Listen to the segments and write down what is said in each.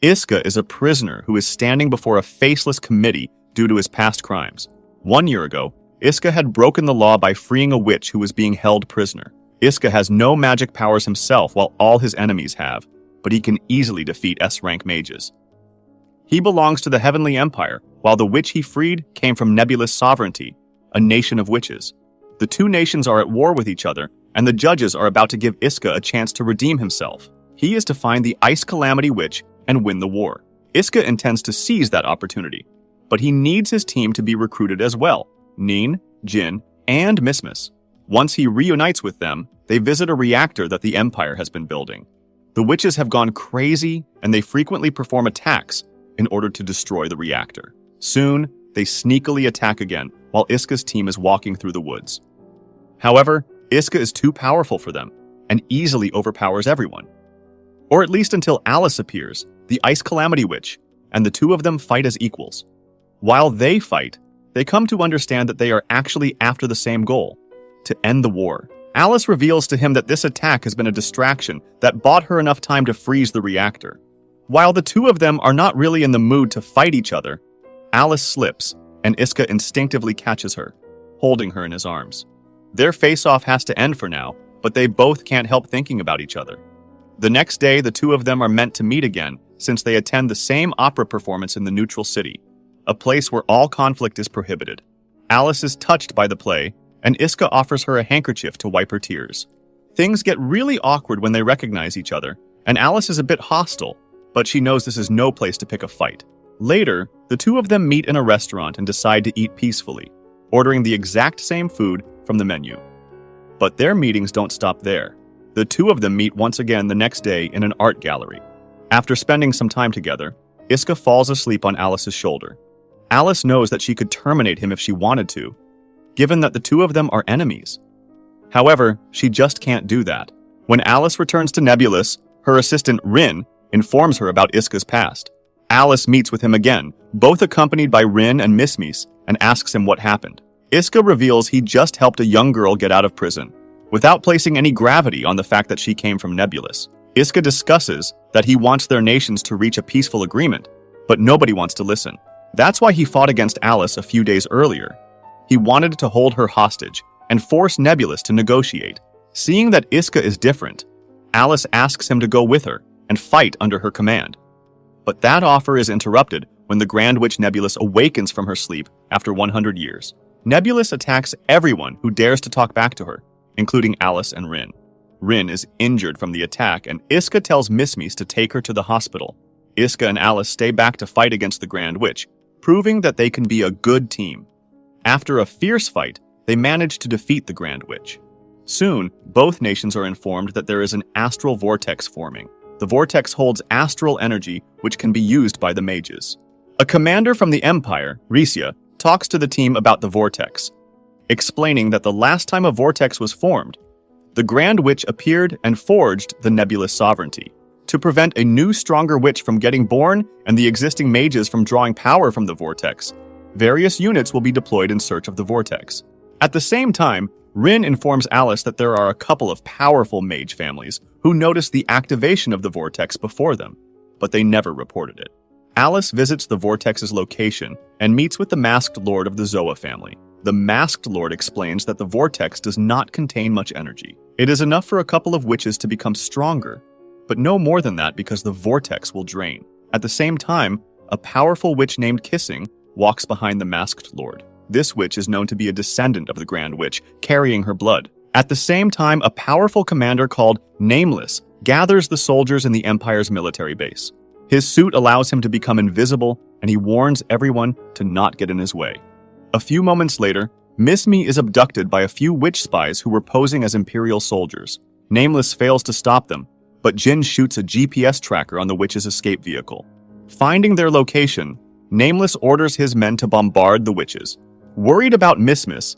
Iska is a prisoner who is standing before a faceless committee due to his past crimes. 1 year ago, Iska had broken the law by freeing a witch who was being held prisoner. Iska has no magic powers himself while all his enemies have, but he can easily defeat S-rank mages. He belongs to the Heavenly Empire, while the witch he freed came from Nebulous Sovereignty, a nation of witches. The two nations are at war with each other, and the judges are about to give Iska a chance to redeem himself. He is to find the Ice Calamity Witch and win the war. Iska intends to seize that opportunity, but he needs his team to be recruited as well: Neen, Jin, and Mismis. Once he reunites with them, they visit a reactor that the Empire has been building. The witches have gone crazy, and they frequently perform attacks in order to destroy the reactor. Soon, they sneakily attack again while Iska's team is walking through the woods. However, Iska is too powerful for them and easily overpowers everyone. Or at least until Alice appears, the Ice Calamity Witch, and the two of them fight as equals. While they fight, they come to understand that they are actually after the same goal: to end the war. Alice reveals to him that this attack has been a distraction that bought her enough time to freeze the reactor. While the two of them are not really in the mood to fight each other, Alice slips, and Iska instinctively catches her, holding her in his arms. Their face-off has to end for now, but they both can't help thinking about each other. The next day, the two of them are meant to meet again, since they attend the same opera performance in the neutral city, a place where all conflict is prohibited. Alice is touched by the play, and Iska offers her a handkerchief to wipe her tears. Things get really awkward when they recognize each other, and Alice is a bit hostile, but she knows this is no place to pick a fight. Later, the two of them meet in a restaurant and decide to eat peacefully, ordering the exact same food from the menu. But their meetings don't stop there. The two of them meet once again the next day in an art gallery. After spending some time together, Iska falls asleep on Alice's shoulder. Alice knows that she could terminate him if she wanted to, given that the two of them are enemies. However, she just can't do that. When Alice returns to Nebulous, her assistant Rin informs her about Iska's past. Alice meets with him again, both accompanied by Rin and Mismis, and asks him what happened. Iska reveals he just helped a young girl get out of prison, without placing any gravity on the fact that she came from Nebulous. Iska discusses that he wants their nations to reach a peaceful agreement, but nobody wants to listen. That's why he fought against Alice a few days earlier. He wanted to hold her hostage and force Nebulous to negotiate. Seeing that Iska is different, Alice asks him to go with her and fight under her command. But that offer is interrupted when the Grand Witch Nebulous awakens from her sleep after 100 years. Nebulous attacks everyone who dares to talk back to her, including Alice and Rin. Rin is injured from the attack, and Iska tells Mismis to take her to the hospital. Iska and Alice stay back to fight against the Grand Witch, proving that they can be a good team. After a fierce fight, they manage to defeat the Grand Witch. Soon, both nations are informed that there is an astral vortex forming. The vortex holds astral energy, which can be used by the mages. A commander from the Empire, Risia, talks to the team about the vortex, explaining that the last time a vortex was formed, the Grand Witch appeared and forged the Nebulous Sovereignty. To prevent a new, stronger witch from getting born and the existing mages from drawing power from the vortex, various units will be deployed in search of the vortex. At the same time, Rin informs Alice that there are a couple of powerful mage families who noticed the activation of the vortex before them, but they never reported it. Alice visits the vortex's location and meets with the Masked Lord of the Zoa family. The Masked Lord explains that the vortex does not contain much energy. It is enough for a couple of witches to become stronger, but no more than that because the vortex will drain. At the same time, a powerful witch named Kissing walks behind the Masked Lord. This witch is known to be a descendant of the Grand Witch, carrying her blood. At the same time, a powerful commander called Nameless gathers the soldiers in the Empire's military base. His suit allows him to become invisible, and he warns everyone to not get in his way. A few moments later, Miss Me is abducted by a few witch spies who were posing as Imperial soldiers. Nameless fails to stop them, but Jin shoots a GPS tracker on the witch's escape vehicle. Finding their location, Nameless orders his men to bombard the witches. Worried about Mismis,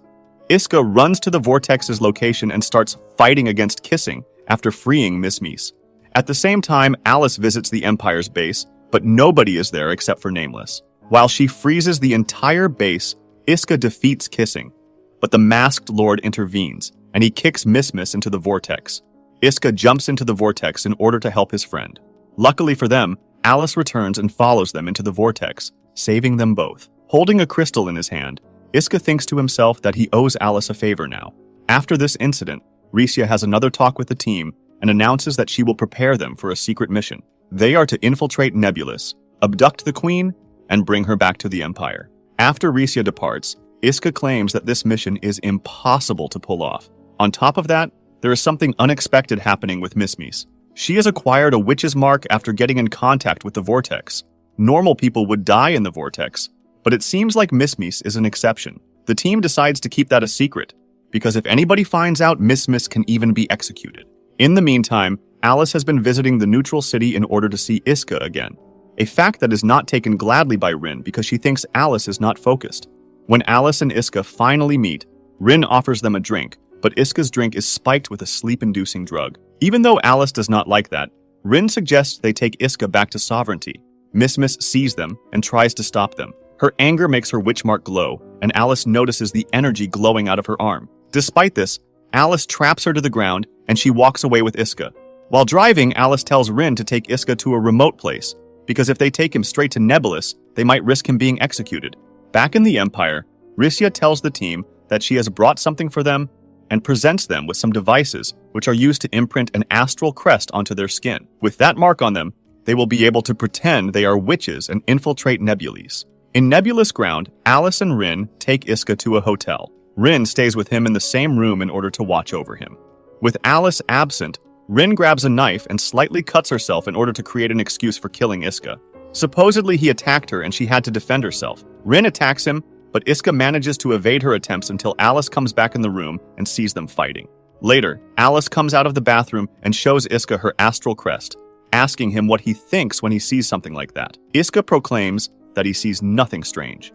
Iska runs to the vortex's location and starts fighting against Kissing after freeing Mismis. At the same time, Alice visits the Empire's base, but nobody is there except for Nameless. While she freezes the entire base, Iska defeats Kissing, but the Masked Lord intervenes, and he kicks Mismis into the vortex. Iska jumps into the vortex in order to help his friend. Luckily for them, Alice returns and follows them into the vortex, saving them both. Holding a crystal in his hand, Iska thinks to himself that he owes Alice a favor now. After this incident, Ricia has another talk with the team and announces that she will prepare them for a secret mission. They are to infiltrate Nebulous, abduct the Queen, and bring her back to the Empire. After Ricia departs, Iska claims that this mission is impossible to pull off. On top of that, there is something unexpected happening with Animeess. She has acquired a witch's mark after getting in contact with the vortex. Normal people would die in the vortex, but it seems like Animeess is an exception. The team decides to keep that a secret, because if anybody finds out, Animeess can even be executed. In the meantime, Alice has been visiting the neutral city in order to see Iska again, a fact that is not taken gladly by Rin because she thinks Alice is not focused. When Alice and Iska finally meet, Rin offers them a drink, but Iska's drink is spiked with a sleep-inducing drug. Even though Alice does not like that, Rin suggests they take Iska back to Sovereignty. Animeess sees them and tries to stop them. Her anger makes her witch mark glow, and Alice notices the energy glowing out of her arm. Despite this, Alice traps her to the ground, and she walks away with Iska. While driving, Alice tells Rin to take Iska to a remote place, because if they take him straight to Nebulous, they might risk him being executed. Back in the Empire, Ricia tells the team that she has brought something for them and presents them with some devices which are used to imprint an astral crest onto their skin. With that mark on them, they will be able to pretend they are witches and infiltrate Nebulous. In Nebulous ground, Alice and Rin take Iska to a hotel. Rin stays with him in the same room in order to watch over him. With Alice absent, Rin grabs a knife and slightly cuts herself in order to create an excuse for killing Iska. Supposedly he attacked her and she had to defend herself. Rin attacks him, but Iska manages to evade her attempts until Alice comes back in the room and sees them fighting. Later, Alice comes out of the bathroom and shows Iska her astral crest, asking him what he thinks when he sees something like that. Iska proclaims that he sees nothing strange.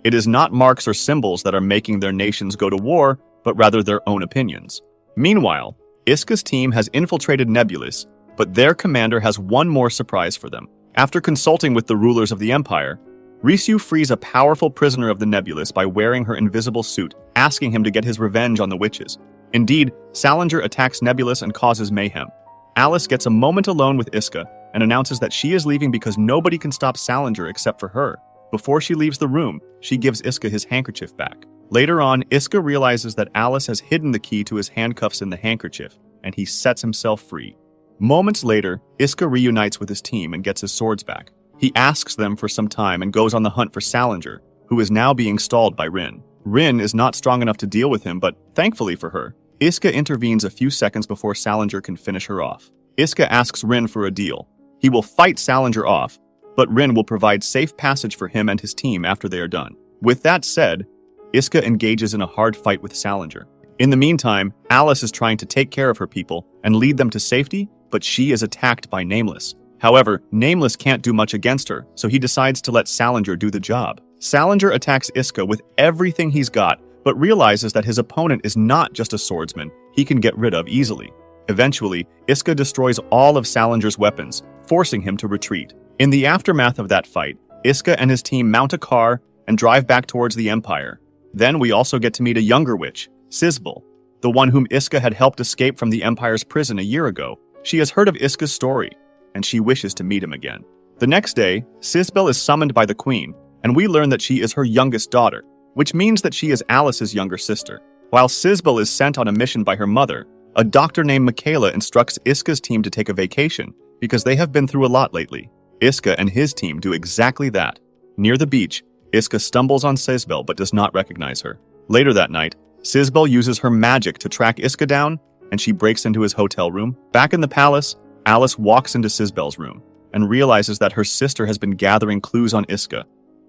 It is not marks or symbols that are making their nations go to war, but rather their own opinions. Meanwhile, Iska's team has infiltrated Nebulous, but their commander has one more surprise for them. After consulting with the rulers of the Empire, Risu frees a powerful prisoner of the Nebulous by wearing her invisible suit, asking him to get his revenge on the witches. Indeed, Salinger attacks Nebulous and causes mayhem. Alice gets a moment alone with Iska and announces that she is leaving because nobody can stop Salinger except for her. Before she leaves the room, she gives Iska his handkerchief back. Later on, Iska realizes that Alice has hidden the key to his handcuffs in the handkerchief, and he sets himself free. Moments later, Iska reunites with his team and gets his swords back. He asks them for some time and goes on the hunt for Salinger, who is now being stalled by Rin. Rin is not strong enough to deal with him, but thankfully for her, Iska intervenes a few seconds before Salinger can finish her off. Iska asks Rin for a deal. He will fight Salinger off, but Rin will provide safe passage for him and his team after they are done. With that said, Iska engages in a hard fight with Salinger. In the meantime, Alice is trying to take care of her people and lead them to safety, but she is attacked by Nameless. However, Nameless can't do much against her, so he decides to let Salinger do the job. Salinger attacks Iska with everything he's got, but realizes that his opponent is not just a swordsman he can get rid of easily. Eventually, Iska destroys all of Salinger's weapons, forcing him to retreat. In the aftermath of that fight, Iska and his team mount a car and drive back towards the Empire. Then we also get to meet a younger witch, Sisbel, the one whom Iska had helped escape from the Empire's prison a year ago. She has heard of Iska's story, and she wishes to meet him again. The next day, Sisbel is summoned by the Queen, and we learn that she is her youngest daughter, which means that she is Alice's younger sister. While Sisbel is sent on a mission by her mother, a doctor named Michaela instructs Iska's team to take a vacation because they have been through a lot lately. Iska and his team do exactly that. Near the beach, Iska stumbles on Sisbel but does not recognize her. Later that night, Sisbel uses her magic to track Iska down, and she breaks into his hotel room. Back in the palace, Alice walks into Sisbel's room and realizes that her sister has been gathering clues on Iska,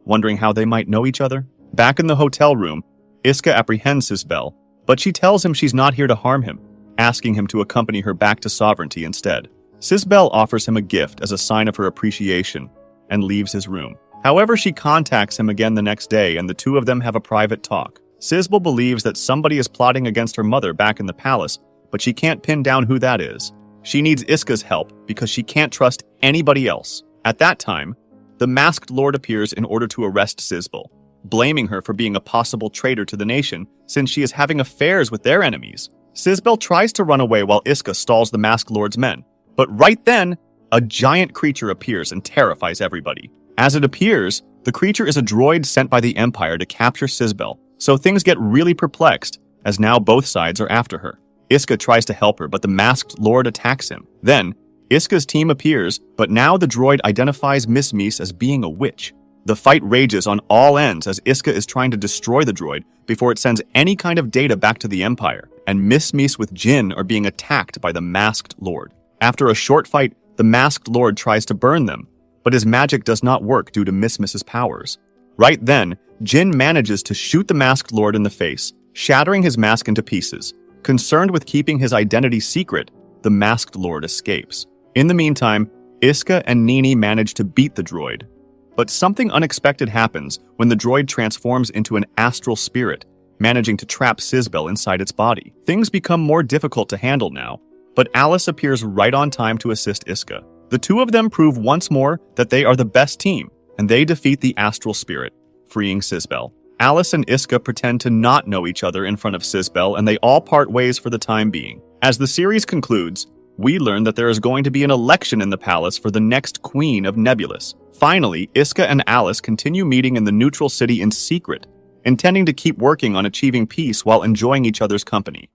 wondering how they might know each other. Back in the hotel room, Iska apprehends Sisbel, but she tells him she's not here to harm him, asking him to accompany her back to Sovereignty instead. Sisbel offers him a gift as a sign of her appreciation and leaves his room. However, she contacts him again the next day and the two of them have a private talk. Sisbel believes that somebody is plotting against her mother back in the palace, but she can't pin down who that is. She needs Iska's help because she can't trust anybody else. At that time, the Masked Lord appears in order to arrest Sisbel, blaming her for being a possible traitor to the nation since she is having affairs with their enemies. Sisbel tries to run away while Iska stalls the Masked Lord's men, but right then, a giant creature appears and terrifies everybody. As it appears, the creature is a droid sent by the Empire to capture Sisbel, so things get really perplexed, as now both sides are after her. Iska tries to help her, but the masked lord attacks him. Then, Iska's team appears, but now the droid identifies Animeess as being a witch. The fight rages on all ends as Iska is trying to destroy the droid before it sends any kind of data back to the Empire, and Animeess with Jin are being attacked by the masked lord. After a short fight, the masked lord tries to burn them, but his magic does not work due to Animeess's powers. Right then, Jin manages to shoot the masked lord in the face, shattering his mask into pieces. Concerned with keeping his identity secret, the masked lord escapes. In the meantime, Iska and Nini manage to beat the droid. But something unexpected happens when the droid transforms into an astral spirit, managing to trap Sisbel inside its body. Things become more difficult to handle now, but Alice appears right on time to assist Iska. The two of them prove once more that they are the best team, and they defeat the astral spirit, freeing Sisbel. Alice and Iska pretend to not know each other in front of Sisbel, and they all part ways for the time being. As the series concludes, we learn that there is going to be an election in the palace for the next queen of Nebulous. Finally, Iska and Alice continue meeting in the neutral city in secret, intending to keep working on achieving peace while enjoying each other's company.